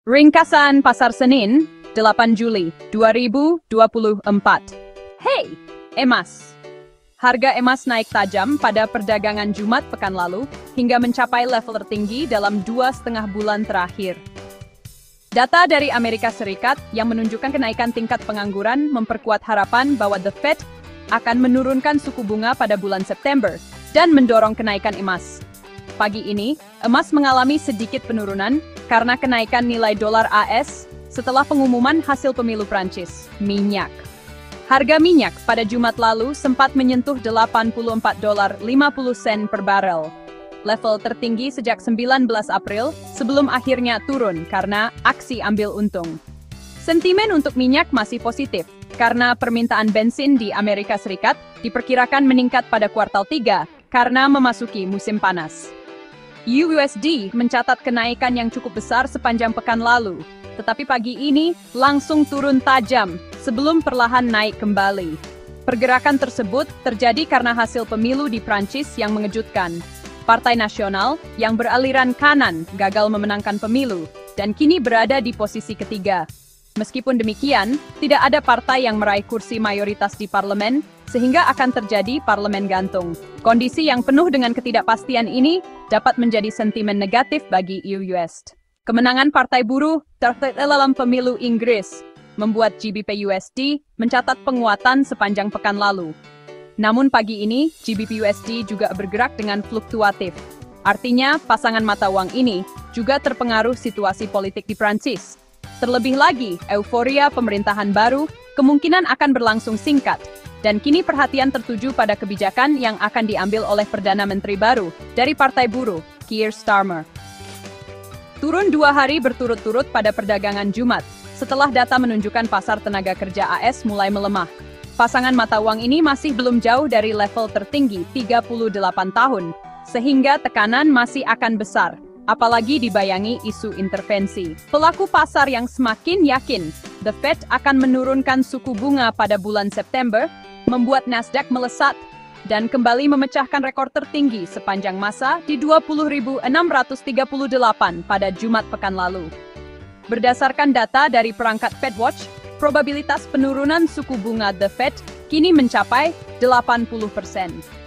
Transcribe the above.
Ringkasan Pasar Senin, 8 Juli 2024. Hey, emas! Harga emas naik tajam pada perdagangan Jumat pekan lalu hingga mencapai level tertinggi dalam 2,5 bulan terakhir. Data dari Amerika Serikat yang menunjukkan kenaikan tingkat pengangguran memperkuat harapan bahwa The Fed akan menurunkan suku bunga pada bulan September dan mendorong kenaikan emas. Pagi ini, emas mengalami sedikit penurunan karena kenaikan nilai dolar AS setelah pengumuman hasil pemilu Prancis. Minyak. Harga minyak pada Jumat lalu sempat menyentuh $84.50 per barel. Level tertinggi sejak 19 April sebelum akhirnya turun karena aksi ambil untung. Sentimen untuk minyak masih positif karena permintaan bensin di Amerika Serikat diperkirakan meningkat pada kuartal 3 karena memasuki musim panas. USD mencatat kenaikan yang cukup besar sepanjang pekan lalu, tetapi pagi ini langsung turun tajam sebelum perlahan naik kembali. Pergerakan tersebut terjadi karena hasil pemilu di Prancis yang mengejutkan. Partai Nasional yang beraliran kanan gagal memenangkan pemilu dan kini berada di posisi ketiga. Meskipun demikian, tidak ada partai yang meraih kursi mayoritas di parlemen, sehingga akan terjadi parlemen gantung. Kondisi yang penuh dengan ketidakpastian ini dapat menjadi sentimen negatif bagi US. Kemenangan Partai Buruh dalam pemilu Inggris membuat GBP USD mencatat penguatan sepanjang pekan lalu. Namun pagi ini, GBP USD juga bergerak dengan fluktuatif. Artinya, pasangan mata uang ini juga terpengaruh situasi politik di Prancis. Terlebih lagi, euforia pemerintahan baru kemungkinan akan berlangsung singkat, dan kini perhatian tertuju pada kebijakan yang akan diambil oleh Perdana Menteri baru dari Partai Buruh, Keir Starmer. Turun 2 hari berturut-turut pada perdagangan Jumat, setelah data menunjukkan pasar tenaga kerja AS mulai melemah. Pasangan mata uang ini masih belum jauh dari level tertinggi 38 tahun, sehingga tekanan masih akan besar. Apalagi dibayangi isu intervensi. Pelaku pasar yang semakin yakin The Fed akan menurunkan suku bunga pada bulan September membuat Nasdaq melesat dan kembali memecahkan rekor tertinggi sepanjang masa di 20.638 pada Jumat pekan lalu. Berdasarkan data dari perangkat FedWatch, probabilitas penurunan suku bunga The Fed kini mencapai 80%.